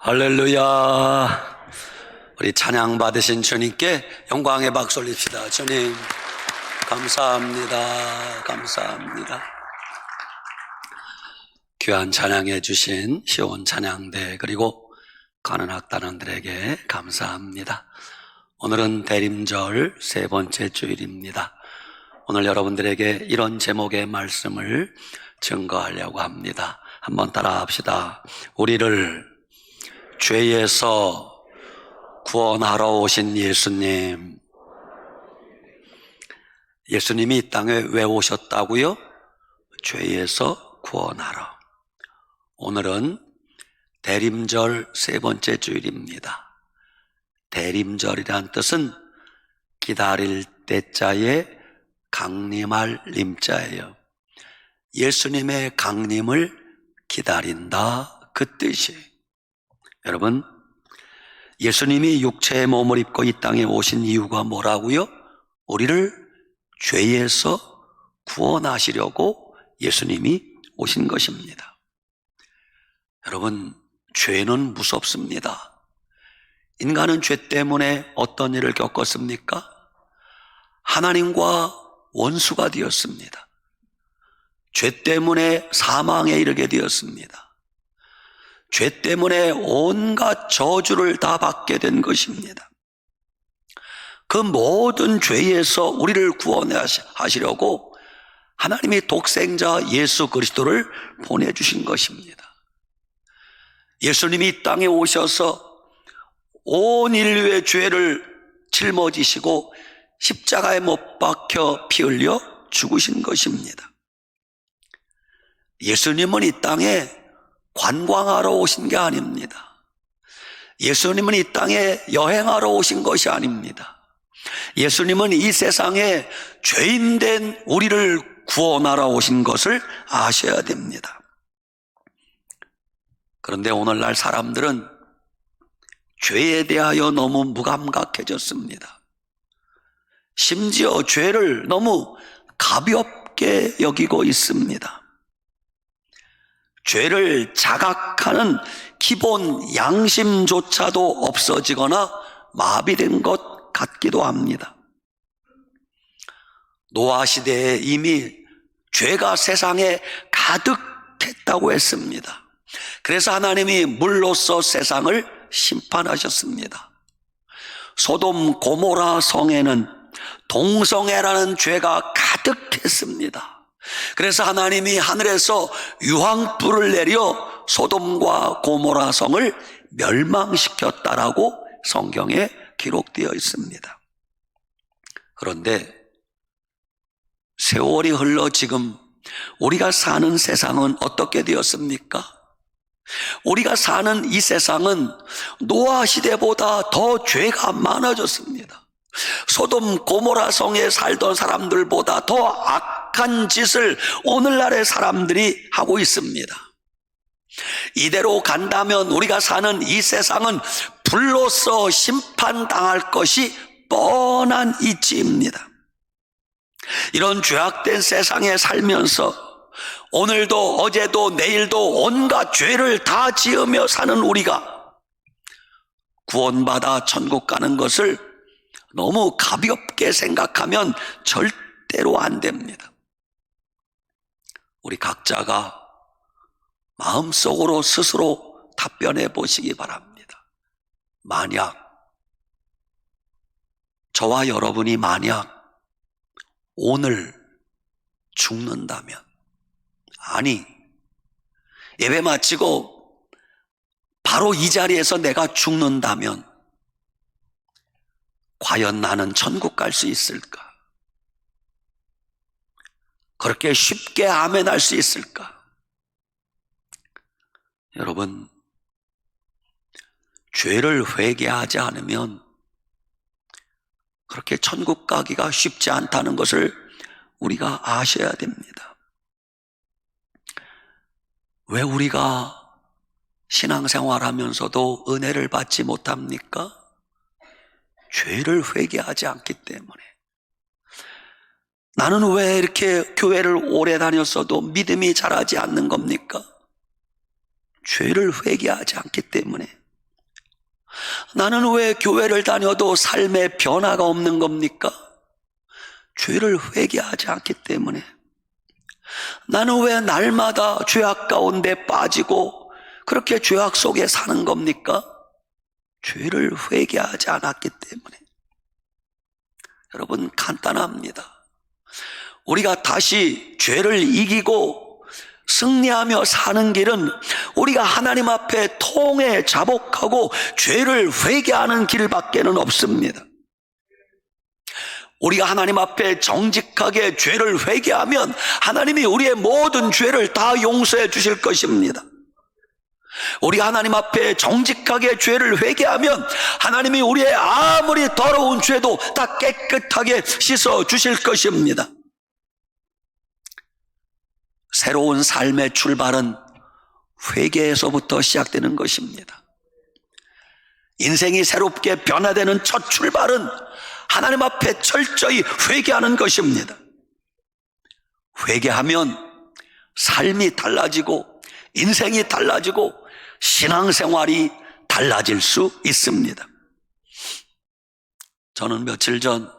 할렐루야. 우리 찬양 받으신 주님께 영광의 박수 올립시다. 주님 감사합니다. 감사합니다. 귀한 찬양해 주신 시온 찬양대 그리고 가는 학단원들에게 감사합니다. 오늘은 대림절 세 번째 주일입니다. 오늘 여러분들에게 이런 제목의 말씀을 증거하려고 합니다. 한번 따라 합시다. 우리를 죄에서 구원하러 오신 예수님. 예수님이 이 땅에 왜 오셨다고요? 죄에서 구원하러. 오늘은 대림절 세 번째 주일입니다. 대림절이란 뜻은 기다릴 때자에 강림할 림자예요. 예수님의 강림을 기다린다, 그 뜻이. 여러분, 예수님이 육체의 몸을 입고 이 땅에 오신 이유가 뭐라고요? 우리를 죄에서 구원하시려고 예수님이 오신 것입니다. 여러분, 죄는 무섭습니다. 인간은 죄 때문에 어떤 일을 겪었습니까? 하나님과 원수가 되었습니다. 죄 때문에 사망에 이르게 되었습니다. 죄 때문에 온갖 저주를 다 받게 된 것입니다. 그 모든 죄에서 우리를 구원하시려고 하나님이 독생자 예수 그리스도를 보내주신 것입니다. 예수님이 이 땅에 오셔서 온 인류의 죄를 짊어지시고 십자가에 못 박혀 피 흘려 죽으신 것입니다. 예수님은 이 땅에 관광하러 오신 게 아닙니다. 예수님은 이 땅에 여행하러 오신 것이 아닙니다. 예수님은 이 세상에 죄인된 우리를 구원하러 오신 것을 아셔야 됩니다. 그런데 오늘날 사람들은 죄에 대하여 너무 무감각해졌습니다. 심지어 죄를 너무 가볍게 여기고 있습니다. 죄를 자각하는 기본 양심조차도 없어지거나 마비된 것 같기도 합니다. 노아 시대에 이미 죄가 세상에 가득했다고 했습니다. 그래서 하나님이 물로써 세상을 심판하셨습니다. 소돔 고모라 성에는 동성애라는 죄가 가득했습니다. 그래서 하나님이 하늘에서 유황불을 내려 소돔과 고모라 성을 멸망시켰다라고 성경에 기록되어 있습니다. 그런데 세월이 흘러 지금 우리가 사는 세상은 어떻게 되었습니까? 우리가 사는 이 세상은 노아 시대보다 더 죄가 많아졌습니다. 소돔 고모라 성에 살던 사람들보다 더 악한 짓을 오늘날의 사람들이 하고 있습니다. 이대로 간다면 우리가 사는 이 세상은 불로써 심판당할 것이 뻔한 이치입니다. 이런 죄악된 세상에 살면서 오늘도 어제도 내일도 온갖 죄를 다 지으며 사는 우리가 구원받아 천국 가는 것을 너무 가볍게 생각하면 절대로 안 됩니다. 우리 각자가 마음속으로 스스로 답변해 보시기 바랍니다. 만약 저와 여러분이 만약 오늘 죽는다면, 아니 예배 마치고 바로 이 자리에서 내가 죽는다면 과연 나는 천국 갈 수 있을까? 그렇게 쉽게 아멘할 수 있을까? 여러분, 죄를 회개하지 않으면 그렇게 천국 가기가 쉽지 않다는 것을 우리가 아셔야 됩니다. 왜 우리가 신앙생활하면서도 은혜를 받지 못합니까? 죄를 회개하지 않기 때문에. 나는 왜 이렇게 교회를 오래 다녔어도 믿음이 자라지 않는 겁니까? 죄를 회개하지 않기 때문에. 나는 왜 교회를 다녀도 삶의 변화가 없는 겁니까? 죄를 회개하지 않기 때문에. 나는 왜 날마다 죄악 가운데 빠지고 그렇게 죄악 속에 사는 겁니까? 죄를 회개하지 않았기 때문에. 여러분, 간단합니다. 우리가 다시 죄를 이기고 승리하며 사는 길은 우리가 하나님 앞에 통해 자복하고 죄를 회개하는 길밖에는 없습니다. 우리가 하나님 앞에 정직하게 죄를 회개하면 하나님이 우리의 모든 죄를 다 용서해 주실 것입니다. 우리가 하나님 앞에 정직하게 죄를 회개하면 하나님이 우리의 아무리 더러운 죄도 다 깨끗하게 씻어 주실 것입니다. 새로운 삶의 출발은 회개에서부터 시작되는 것입니다. 인생이 새롭게 변화되는 첫 출발은 하나님 앞에 철저히 회개하는 것입니다. 회개하면 삶이 달라지고 인생이 달라지고 신앙생활이 달라질 수 있습니다. 저는 며칠 전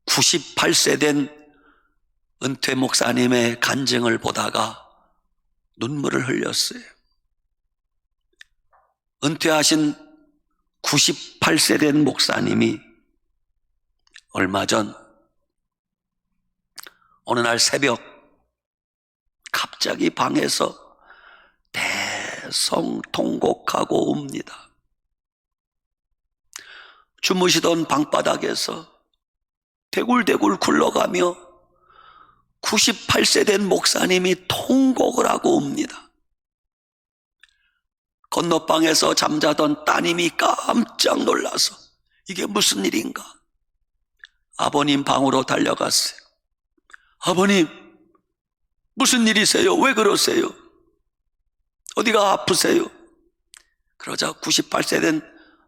98세 된 은퇴 목사님의 간증을 보다가 눈물을 흘렸어요. 은퇴하신 98세 된 목사님이 얼마 전 어느 날 새벽 갑자기 방에서 대성통곡하고 웁니다. 주무시던 방바닥에서 대굴대굴 굴러가며 98세 된 목사님이 통곡을 하고 웁니다. 건너방에서 잠자던 따님이 깜짝 놀라서 이게 무슨 일인가? 아버님 방으로 달려갔어요. 아버님, 무슨 일이세요? 왜 그러세요? 어디가 아프세요? 그러자 98세 된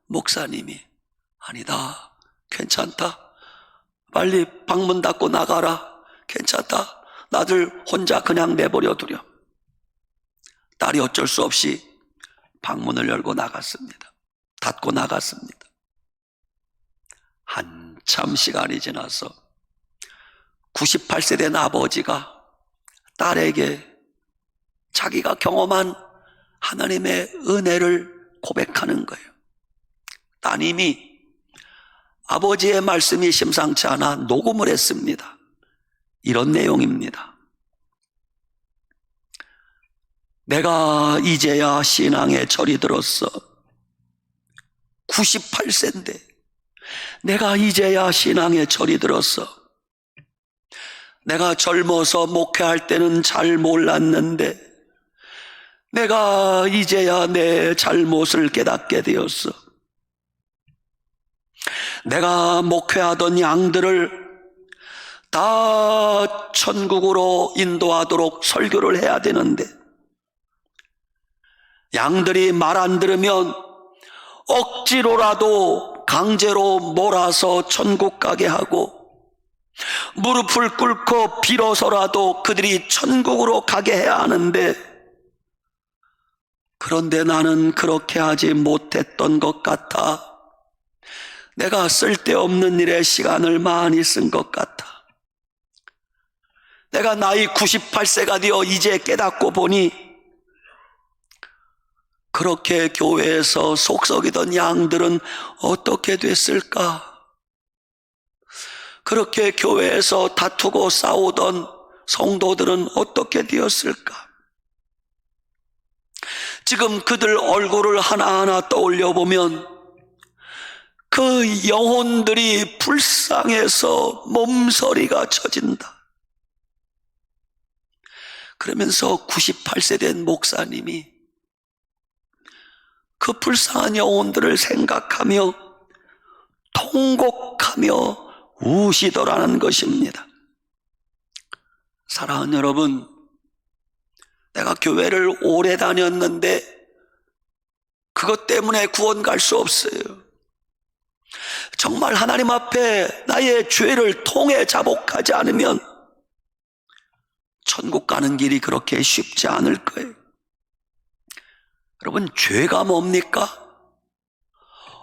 목사님이 아니다, 괜찮다, 빨리 방문 닫고 나가라, 괜찮다, 나들 혼자 그냥 내버려 두렴. 딸이 어쩔 수 없이 방문을 열고 나갔습니다. 닫고 나갔습니다. 한참 시간이 지나서 98세 된 아버지가 딸에게 자기가 경험한 하나님의 은혜를 고백하는 거예요. 따님이 아버지의 말씀이 심상치 않아 녹음을 했습니다. 이런 내용입니다. 내가 이제야 신앙에 절이 들었어. 98세인데 내가 이제야 신앙에 절이 들었어. 내가 젊어서 목회할 때는 잘 몰랐는데 내가 이제야 내 잘못을 깨닫게 되었어. 내가 목회하던 양들을 다 천국으로 인도하도록 설교를 해야 되는데 양들이 말 안 들으면 억지로라도 강제로 몰아서 천국 가게 하고 무릎을 꿇고 빌어서라도 그들이 천국으로 가게 해야 하는데, 그런데 나는 그렇게 하지 못했던 것 같아. 내가 쓸데없는 일에 시간을 많이 쓴 것 같아. 내가 나이 98세가 되어 이제 깨닫고 보니 그렇게 교회에서 속썩이던 양들은 어떻게 됐을까? 그렇게 교회에서 다투고 싸우던 성도들은 어떻게 되었을까? 지금 그들 얼굴을 하나하나 떠올려 보면 그 영혼들이 불쌍해서 몸서리가 쳐진다. 그러면서 98세 된 목사님이 그 불쌍한 영혼들을 생각하며 통곡하며 우시더라는 것입니다. 사랑하는 여러분, 내가 교회를 오래 다녔는데 그것 때문에 구원 갈 수 없어요. 정말 하나님 앞에 나의 죄를 통해 자복하지 않으면 천국 가는 길이 그렇게 쉽지 않을 거예요. 여러분, 죄가 뭡니까?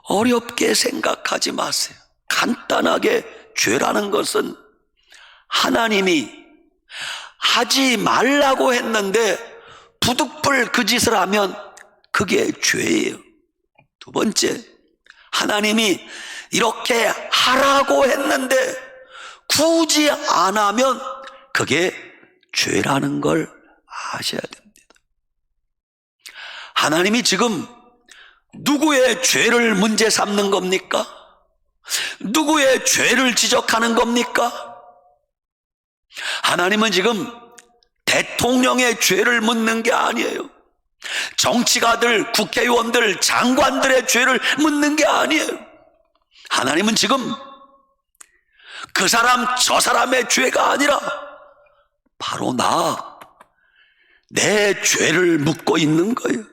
어렵게 생각하지 마세요. 간단하게 죄라는 것은 하나님이 하지 말라고 했는데 부득불 그 짓을 하면 그게 죄예요. 두 번째, 하나님이 이렇게 하라고 했는데 굳이 안 하면 그게 죄라는 걸 아셔야 됩니다. 하나님이 지금 누구의 죄를 문제 삼는 겁니까? 누구의 죄를 지적하는 겁니까? 하나님은 지금 대통령의 죄를 묻는 게 아니에요. 정치가들, 국회의원들, 장관들의 죄를 묻는 게 아니에요. 하나님은 지금 그 사람 저 사람의 죄가 아니라 바로 내 죄를 묻고 있는 거예요.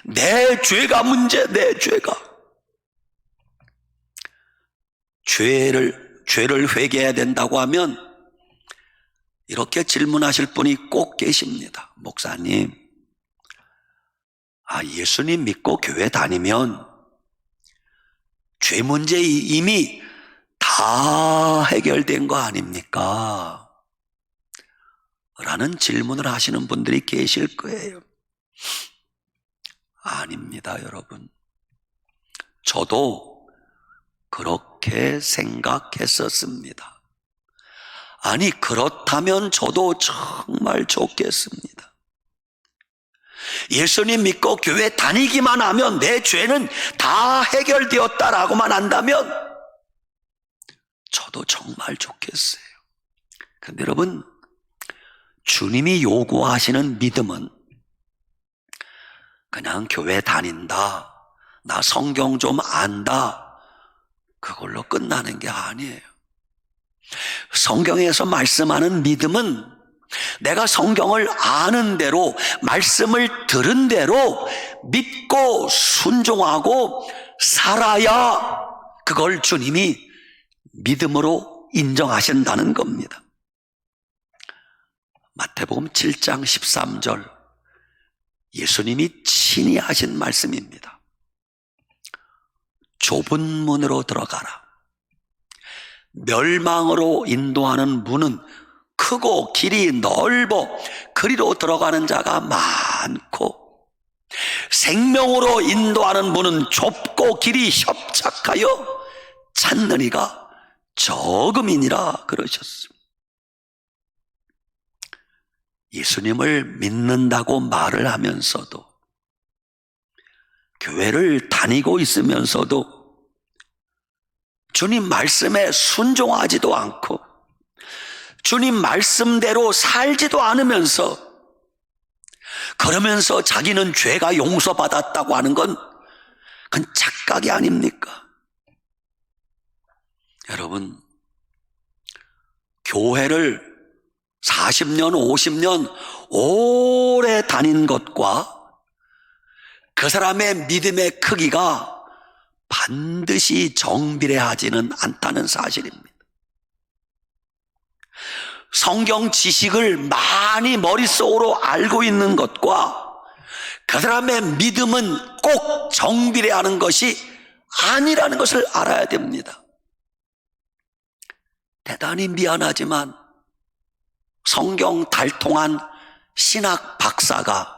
내 죄가 문제, 내 죄가. 죄를 회개해야 된다고 하면 이렇게 질문하실 분이 꼭 계십니다. 목사님, 예수님 믿고 교회 다니면 죄 문제 이미 다 해결된 거 아닙니까? 라는 질문을 하시는 분들이 계실 거예요. 아닙니다, 여러분. 저도 그렇게 생각했었습니다. 아니, 그렇다면 저도 정말 좋겠습니다. 예수님 믿고 교회 다니기만 하면 내 죄는 다 해결되었다라고만 한다면 저도 정말 좋겠어요. 근데 여러분, 주님이 요구하시는 믿음은 그냥 교회 다닌다, 나 성경 좀 안다, 그걸로 끝나는 게 아니에요. 성경에서 말씀하는 믿음은 내가 성경을 아는 대로, 말씀을 들은 대로 믿고 순종하고 살아야 그걸 주님이 믿음으로 인정하신다는 겁니다. 마태복음 7장 13절, 예수님이 친히 하신 말씀입니다. 좁은 문으로 들어가라. 멸망으로 인도하는 문은 크고 길이 넓어 그리로 들어가는 자가 많고, 생명으로 인도하는 문은 좁고 길이 협착하여 찾는 이가 적음이니라 그러셨습니다. 예수님을 믿는다고 말을 하면서도, 교회를 다니고 있으면서도 주님 말씀에 순종하지도 않고 주님 말씀대로 살지도 않으면서, 그러면서 자기는 죄가 용서받았다고 하는 건 그건 착각이 아닙니까? 여러분, 교회를 40년, 50년 오래 다닌 것과 그 사람의 믿음의 크기가 반드시 정비례하지는 않다는 사실입니다. 성경 지식을 많이 머릿속으로 알고 있는 것과 그 사람의 믿음은 꼭 정비례하는 것이 아니라는 것을 알아야 됩니다. 대단히 미안하지만 성경 달통한 신학 박사가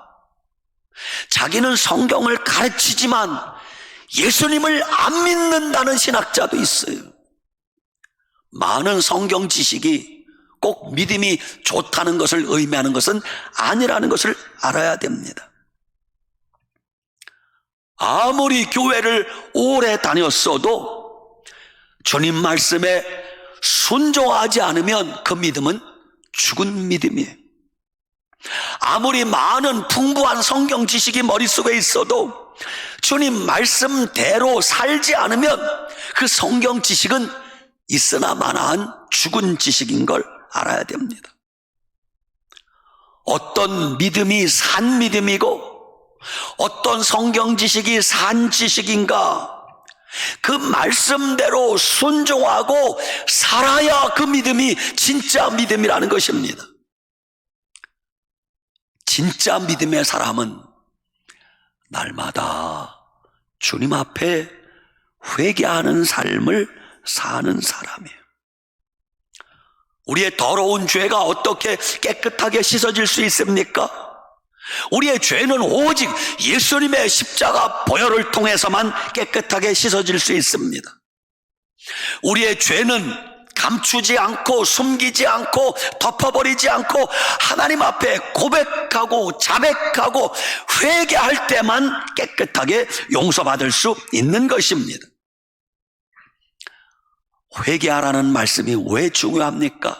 자기는 성경을 가르치지만 예수님을 안 믿는다는 신학자도 있어요. 많은 성경 지식이 꼭 믿음이 좋다는 것을 의미하는 것은 아니라는 것을 알아야 됩니다. 아무리 교회를 오래 다녔어도 주님 말씀에 순종하지 않으면 그 믿음은 죽은 믿음이에요. 아무리 많은 풍부한 성경 지식이 머릿속에 있어도 주님 말씀대로 살지 않으면 그 성경 지식은 있으나 마나한 죽은 지식인 걸 알아야 됩니다. 어떤 믿음이 산 믿음이고 어떤 성경 지식이 산 지식인가, 그 말씀대로 순종하고 살아야 그 믿음이 진짜 믿음이라는 것입니다. 진짜 믿음의 사람은 날마다 주님 앞에 회개하는 삶을 사는 사람이에요. 우리의 더러운 죄가 어떻게 깨끗하게 씻어질 수 있습니까? 우리의 죄는 오직 예수님의 십자가 보혈을 통해서만 깨끗하게 씻어질 수 있습니다. 우리의 죄는 감추지 않고 숨기지 않고 덮어버리지 않고 하나님 앞에 고백하고 자백하고 회개할 때만 깨끗하게 용서받을 수 있는 것입니다. 회개하라는 말씀이 왜 중요합니까?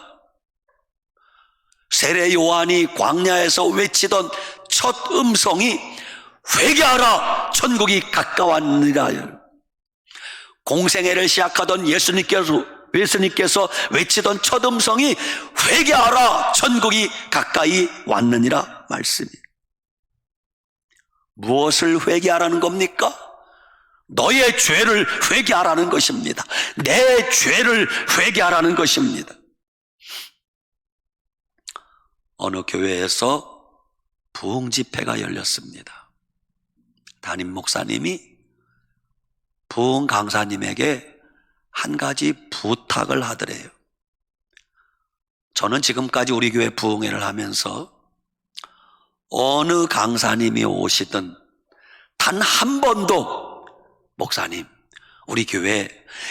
세례 요한이 광야에서 외치던 첫 음성이 회개하라, 천국이 가까웠느니라. 공생애를 시작하던 예수님께서 외치던 첫 음성이 회개하라, 천국이 가까이 왔느니라 말씀이에요. 무엇을 회개하라는 겁니까? 너의 죄를 회개하라는 것입니다. 내 죄를 회개하라는 것입니다. 어느 교회에서 부흥 집회가 열렸습니다. 담임 목사님이 부흥 강사님에게 한 가지 부탁을 하더래요. 저는 지금까지 우리 교회 부흥회를 하면서 어느 강사님이 오시든 단 한 번도 목사님, 우리 교회에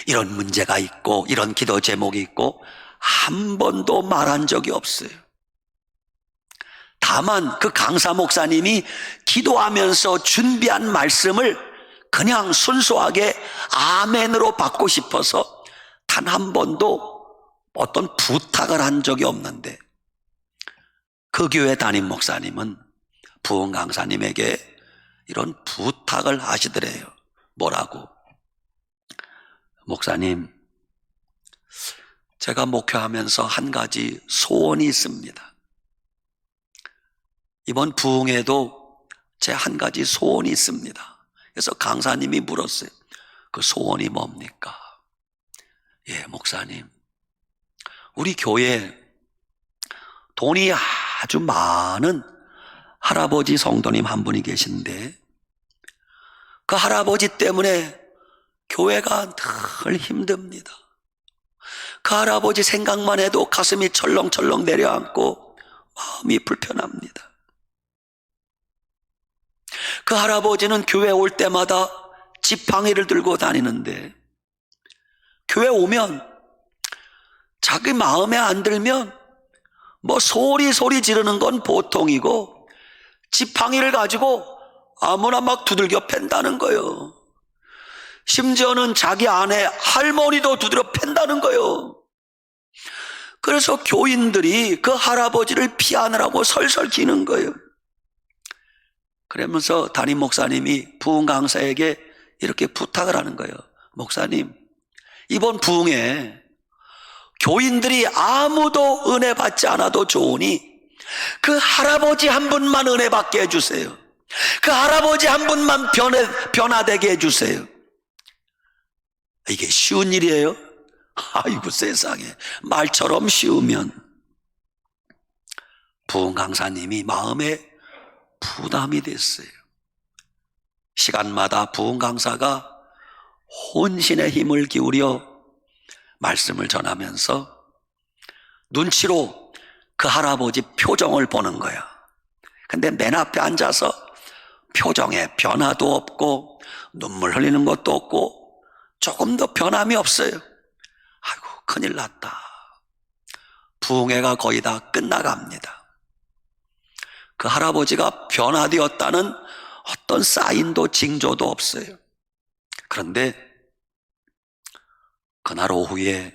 이런 문제가 있고 이런 기도 제목이 있고 한 번도 말한 적이 없어요. 다만 그 강사 목사님이 기도하면서 준비한 말씀을 그냥 순수하게 아멘으로 받고 싶어서 단 한 번도 어떤 부탁을 한 적이 없는데 그 교회 담임 목사님은 부흥 강사님에게 이런 부탁을 하시더래요. 뭐라고? 목사님, 제가 목회하면서 한 가지 소원이 있습니다. 이번 부흥에도 제 한 가지 소원이 있습니다. 그래서 강사님이 물었어요. 그 소원이 뭡니까? 예, 목사님, 우리 교회에 돈이 아주 많은 할아버지 성도님 한 분이 계신데 그 할아버지 때문에 교회가 늘 힘듭니다. 그 할아버지 생각만 해도 가슴이 철렁철렁 내려앉고 마음이 불편합니다. 그 할아버지는 교회 올 때마다 지팡이를 들고 다니는데 교회 오면 자기 마음에 안 들면 뭐 소리 지르는 건 보통이고 지팡이를 가지고 아무나 막 두들겨 팬다는 거예요. 심지어는 자기 아내 할머니도 두드려 팬다는 거예요. 그래서 교인들이 그 할아버지를 피하느라고 설설 기는 거예요. 그러면서 담임 목사님이 부흥 강사에게 이렇게 부탁을 하는 거예요. 목사님, 이번 부흥에 교인들이 아무도 은혜 받지 않아도 좋으니 그 할아버지 한 분만 은혜 받게 해주세요. 그 할아버지 한 분만 변화되게 해주세요. 이게 쉬운 일이에요? 아이고 세상에, 말처럼 쉬우면. 부흥 강사님이 마음에 부담이 됐어요. 시간마다 부흥 강사가 혼신의 힘을 기울여 말씀을 전하면서 눈치로 그 할아버지 표정을 보는 거야. 근데 맨 앞에 앉아서 표정에 변화도 없고 눈물 흘리는 것도 없고 조금 더 변함이 없어요. 아이고 큰일 났다. 부흥회가 거의 다 끝나갑니다. 그 할아버지가 변화되었다는 어떤 사인도 징조도 없어요. 그런데 그날 오후에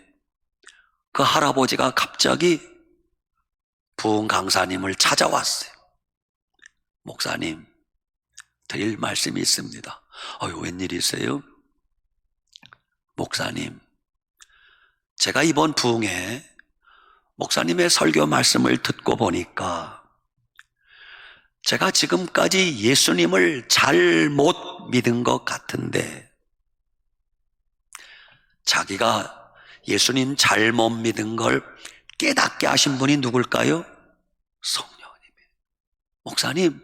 그 할아버지가 갑자기 부흥 강사님을 찾아왔어요. 목사님, 드릴 말씀이 있습니다. 웬일이세요? 목사님, 제가 이번 부흥에 목사님의 설교 말씀을 듣고 보니까 제가 지금까지 예수님을 잘못 믿은 것 같은데 자기가 예수님 잘못 믿은 걸 깨닫게 하신 분이 누굴까요? 성령님이에요. 목사님,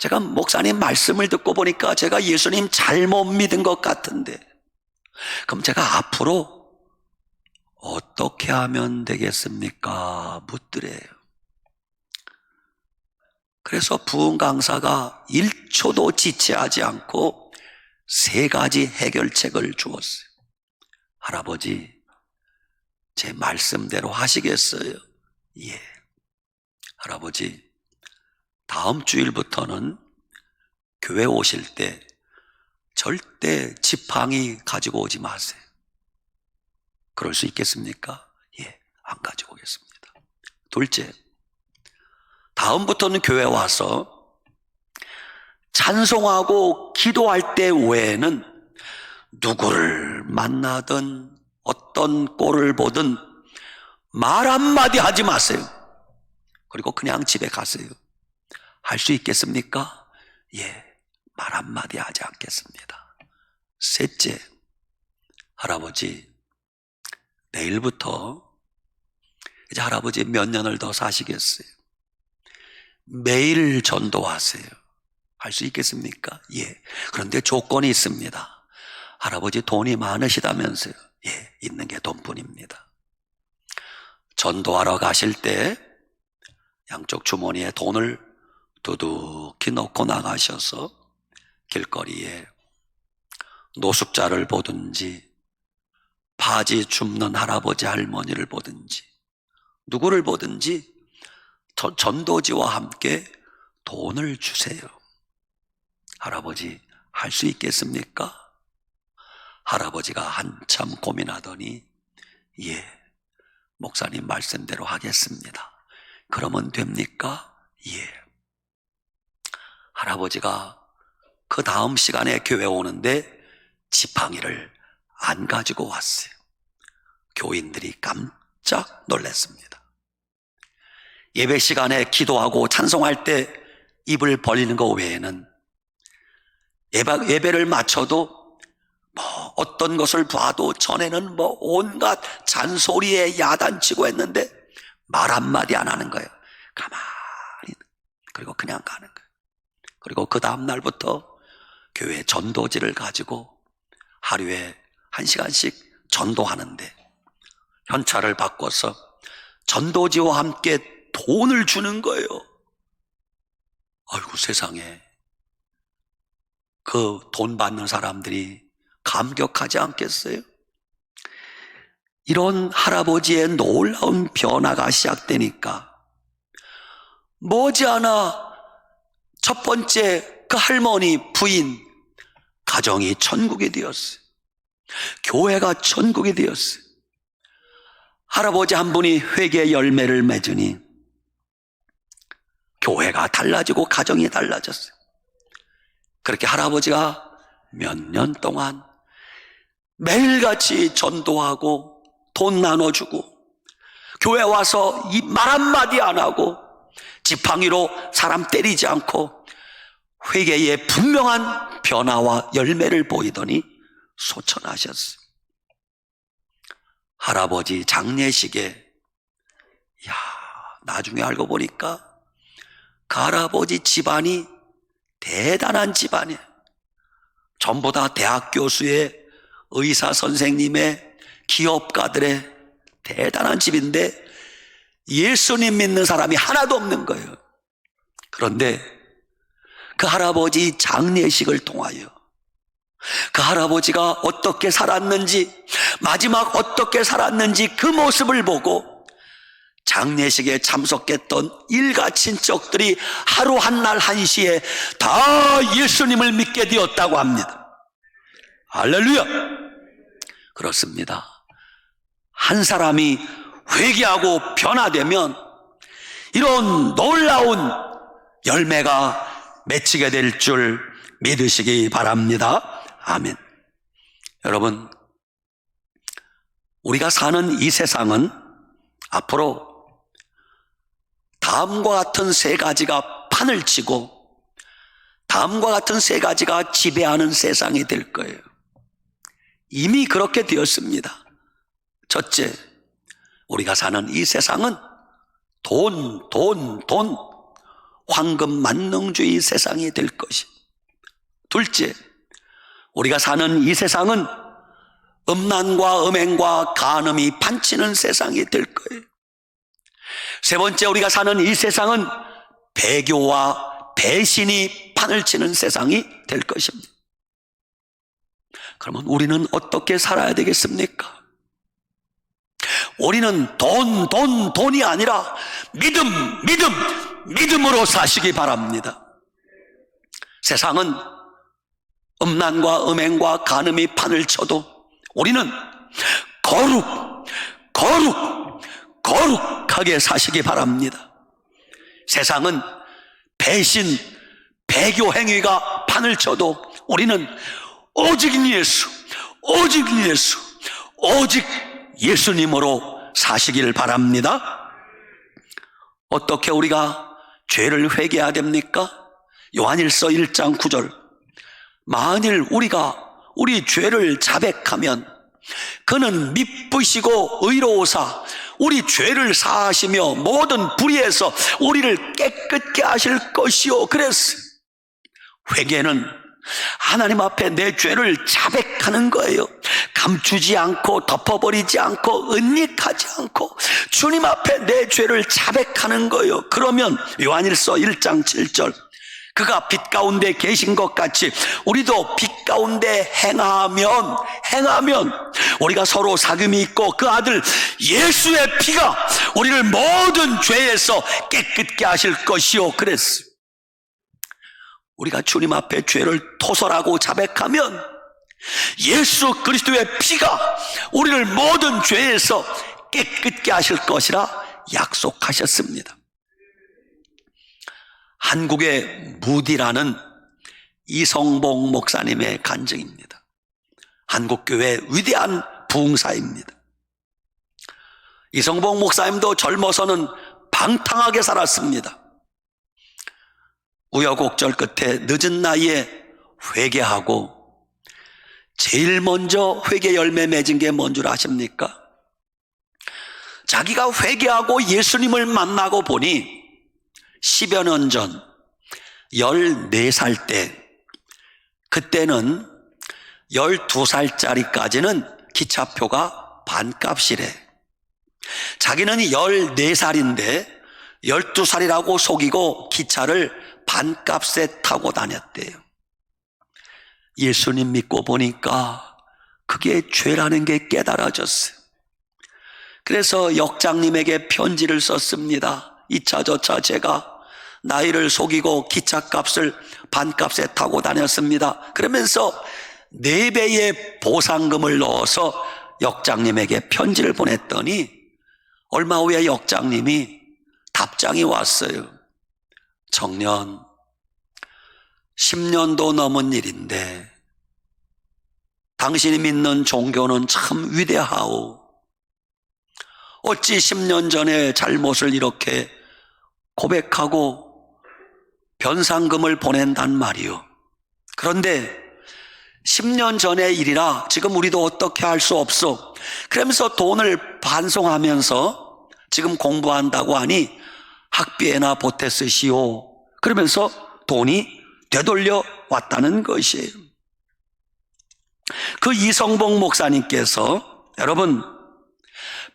제가 목사님 말씀을 듣고 보니까 제가 예수님 잘못 믿은 것 같은데, 그럼 제가 앞으로 어떻게 하면 되겠습니까? 묻더래요. 그래서 부흥 강사가 1초도 지체하지 않고 3가지 해결책을 주었어요. 할아버지, 제 말씀대로 하시겠어요? 예. 할아버지, 다음 주일부터는 교회 오실 때 절대 지팡이 가지고 오지 마세요. 그럴 수 있겠습니까? 예, 안 가지고 오겠습니다. 둘째, 다음부터는 교회 와서 찬송하고 기도할 때 외에는 누구를 만나든 어떤 꼴을 보든 말 한마디 하지 마세요. 그리고 그냥 집에 가세요. 할 수 있겠습니까? 예, 말 한마디 하지 않겠습니다. 셋째, 할아버지, 내일부터 이제 할아버지 몇 년을 더 사시겠어요? 매일 전도하세요. 할 수 있겠습니까? 예. 그런데 조건이 있습니다. 할아버지 돈이 많으시다면서요? 예, 있는 게 돈뿐입니다. 전도하러 가실 때 양쪽 주머니에 돈을 두둑히 넣고 나가셔서 길거리에 노숙자를 보든지 바지 줍는 할아버지 할머니를 보든지 누구를 보든지 전도지와 함께 돈을 주세요. 할아버지 할 수 있겠습니까? 할아버지가 한참 고민하더니 예, 목사님 말씀대로 하겠습니다. 그러면 됩니까? 예. 할아버지가 그 다음 시간에 교회 오는데 지팡이를 안 가지고 왔어요. 교인들이 깜짝 놀랐습니다. 예배 시간에 기도하고 찬송할 때 입을 벌리는 것 외에는 예배를 마쳐도 어떤 것을 봐도 전에는 온갖 잔소리에 야단치고 했는데 말 한마디 안 하는 거예요. 가만히. 그리고 그냥 가는 거예요. 그리고 그 다음 날부터 교회 전도지를 가지고 하루에 1시간씩 전도하는데 현찰을 바꿔서 전도지와 함께 돈을 주는 거예요. 아이고 세상에, 그 돈 받는 사람들이 감격하지 않겠어요? 이런 할아버지의 놀라운 변화가 시작되니까 머지않아 첫 번째 그 할머니 부인 가정이 천국이 되었어요. 교회가 천국이 되었어요. 할아버지 한 분이 회개 열매를 맺으니 교회가 달라지고 가정이 달라졌어요. 그렇게 할아버지가 몇 년 동안 매일같이 전도하고 돈 나눠주고 교회 와서 이 말 한마디 안 하고 지팡이로 사람 때리지 않고 회개의 분명한 변화와 열매를 보이더니 소천하셨어요. 할아버지 장례식에 나중에 알고 보니까 그 할아버지 집안이 대단한 집안이에요. 전부 다 대학 교수의, 의사 선생님의, 기업가들의 대단한 집인데 예수님 믿는 사람이 하나도 없는 거예요. 그런데 그 할아버지 장례식을 통하여 그 할아버지가 어떻게 살았는지, 마지막 어떻게 살았는지 그 모습을 보고 장례식에 참석했던 일가 친척들이 하루 한날 한시에 다 예수님을 믿게 되었다고 합니다. 할렐루야! 그렇습니다. 한 사람이 회개하고 변화되면 이런 놀라운 열매가 맺히게 될 줄 믿으시기 바랍니다. 아멘. 여러분, 우리가 사는 이 세상은 앞으로 다음과 같은 3가지가 판을 치고 다음과 같은 3가지가 지배하는 세상이 될 거예요. 이미 그렇게 되었습니다. 첫째, 우리가 사는 이 세상은 돈. 황금 만능주의 세상이 될 것이. 둘째, 우리가 사는 이 세상은 음란과 음행과 간음이 판치는 세상이 될 거예요. 세 번째, 우리가 사는 이 세상은 배교와 배신이 판을 치는 세상이 될 것입니다. 그러면 우리는 어떻게 살아야 되겠습니까? 우리는 돈이 아니라 믿음으로 사시기 바랍니다. 세상은 음란과 음행과 간음이 판을 쳐도 우리는 거룩하게 사시기 바랍니다. 세상은 배신, 배교 행위가 판을 쳐도 우리는 오직 예수님으로 사시길 바랍니다. 어떻게 우리가 죄를 회개해야 됩니까? 요한일서 1장 9절. 만일 우리가 우리 죄를 자백하면 그는 미쁘시고 의로우사 우리 죄를 사하시며 모든 불의에서 우리를 깨끗게 하실 것이요. 그래서 회개는 하나님 앞에 내 죄를 자백하는 거예요. 감추지 않고 덮어버리지 않고 은닉하지 않고 주님 앞에 내 죄를 자백하는 거예요. 그러면 요한일서 1장 7절, 그가 빛 가운데 계신 것 같이 우리도 빛 가운데 행하면 우리가 서로 사귐이 있고 그 아들 예수의 피가 우리를 모든 죄에서 깨끗게 하실 것이요. 그랬어요. 우리가 주님 앞에 죄를 토설하고 자백하면 예수 그리스도의 피가 우리를 모든 죄에서 깨끗게 하실 것이라 약속하셨습니다. 한국의 무디라는 이성봉 목사님의 간증입니다. 한국교회 위대한 부흥사입니다. 이성봉 목사님도 젊어서는 방탕하게 살았습니다. 우여곡절 끝에 늦은 나이에 회개하고, 제일 먼저 회개 열매 맺은 게 뭔 줄 아십니까? 자기가 회개하고 예수님을 만나고 보니 10여 년 전 14살 때, 그때는 12살짜리까지는 기차표가 반값이래. 자기는 14살인데 12살이라고 속이고 기차를 반값에 타고 다녔대요. 예수님 믿고 보니까 그게 죄라는 게 깨달아졌어요. 그래서 역장님에게 편지를 썼습니다. 이차 저차 제가 나이를 속이고 기차값을 반값에 타고 다녔습니다. 그러면서 4배의 보상금을 넣어서 역장님에게 편지를 보냈더니 얼마 후에 역장님이 답장이 왔어요. 청년, 10년도 넘은 일인데 당신이 믿는 종교는 참 위대하오. 어찌 10년 전에 잘못을 이렇게 고백하고 변상금을 보낸단 말이오. 그런데 10년 전의 일이라 지금 우리도 어떻게 할 수 없어. 그러면서 돈을 반송하면서 지금 공부한다고 하니 학비에나 보태 쓰시오. 그러면서 돈이 되돌려 왔다는 것이에요. 그 이성봉 목사님께서 여러분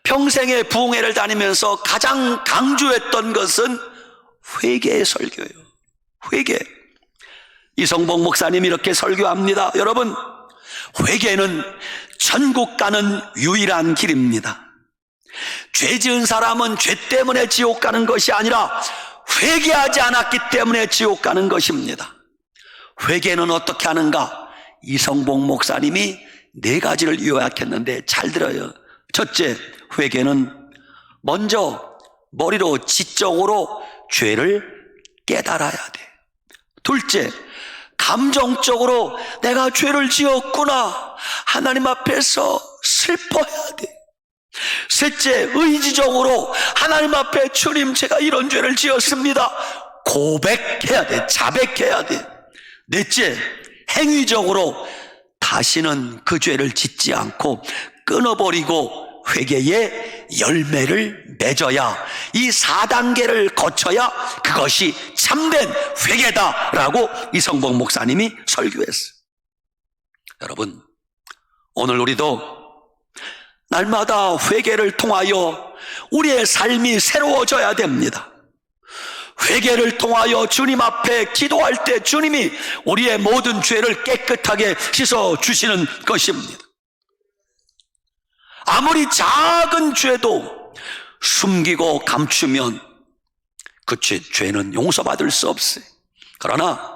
평생의 부흥회를 다니면서 가장 강조했던 것은 회개의 설교예요. 회개. 이성봉 목사님이 이렇게 설교합니다. 여러분, 회개는 천국 가는 유일한 길입니다. 죄 지은 사람은 죄 때문에 지옥 가는 것이 아니라 회개하지 않았기 때문에 지옥 가는 것입니다. 회개는 어떻게 하는가? 이성봉 목사님이 4가지를 요약했는데 잘 들어요. 첫째, 회개는 먼저 머리로 지적으로 죄를 깨달아야 돼. 둘째, 감정적으로 내가 죄를 지었구나 하나님 앞에서 슬퍼해야 돼. 셋째, 의지적으로 하나님 앞에 주님 제가 이런 죄를 지었습니다 고백해야 돼. 자백해야 돼. 넷째, 행위적으로 다시는 그 죄를 짓지 않고 끊어버리고 회개의 열매를 맺어야, 이 4단계를 거쳐야 그것이 참된 회개다라고 이성복 목사님이 설교했어요. 여러분, 오늘 우리도 날마다 회개를 통하여 우리의 삶이 새로워져야 됩니다. 회개를 통하여 주님 앞에 기도할 때 주님이 우리의 모든 죄를 깨끗하게 씻어주시는 것입니다. 아무리 작은 죄도 숨기고 감추면 그 죄는 용서받을 수 없어요. 그러나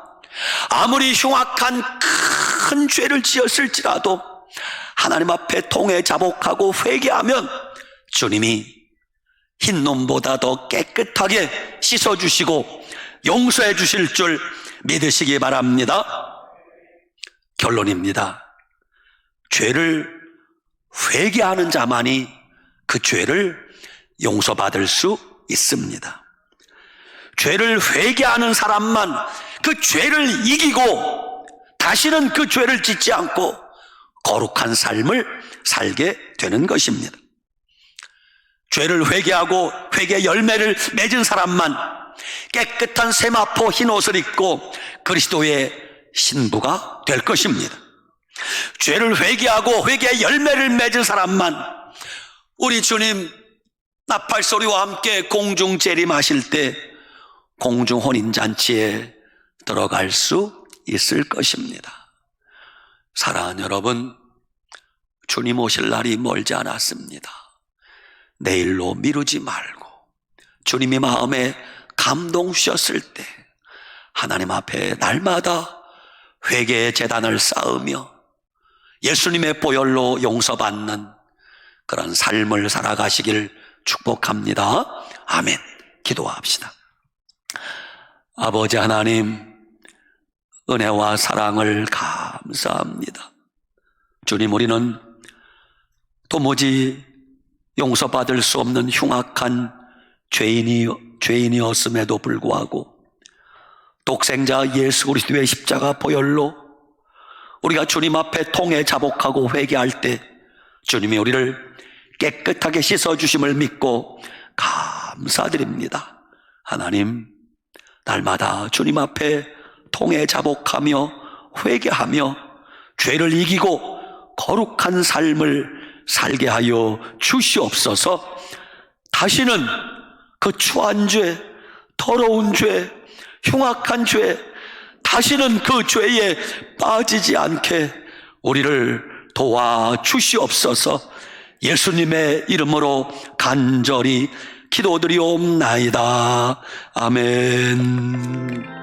아무리 흉악한 큰 죄를 지었을지라도 하나님 앞에 통해 자복하고 회개하면 주님이 흰놈보다 더 깨끗하게 씻어주시고 용서해 주실 줄 믿으시기 바랍니다. 결론입니다. 죄를 회개하는 자만이 그 죄를 용서받을 수 있습니다. 죄를 회개하는 사람만 그 죄를 이기고 다시는 그 죄를 짓지 않고 거룩한 삶을 살게 되는 것입니다. 죄를 회개하고 회개 열매를 맺은 사람만 깨끗한 세마포 흰 옷을 입고 그리스도의 신부가 될 것입니다. 죄를 회개하고 회개의 열매를 맺은 사람만 우리 주님 나팔소리와 함께 공중 재림하실 때 공중 혼인잔치에 들어갈 수 있을 것입니다. 사랑하는 여러분, 주님 오실 날이 멀지 않았습니다. 내일로 미루지 말고 주님이 마음에 감동 주셨을 때 하나님 앞에 날마다 회개의 제단을 쌓으며 예수님의 보혈로 용서받는 그런 삶을 살아가시길 축복합니다. 아멘. 기도합시다. 아버지 하나님, 은혜와 사랑을 감사합니다. 주님, 우리는 도무지 용서받을 수 없는 흉악한 죄인이었음에도 불구하고 독생자 예수 그리스도의 십자가 보혈로 우리가 주님 앞에 통해 자복하고 회개할 때 주님이 우리를 깨끗하게 씻어주심을 믿고 감사드립니다. 하나님, 날마다 주님 앞에 통해 자복하며 회개하며 죄를 이기고 거룩한 삶을 살게 하여 주시옵소서. 다시는 그 추한 죄, 더러운 죄, 흉악한 죄, 다시는 그 죄에 빠지지 않게 우리를 도와주시옵소서. 예수님의 이름으로 간절히 기도드리옵나이다. 아멘.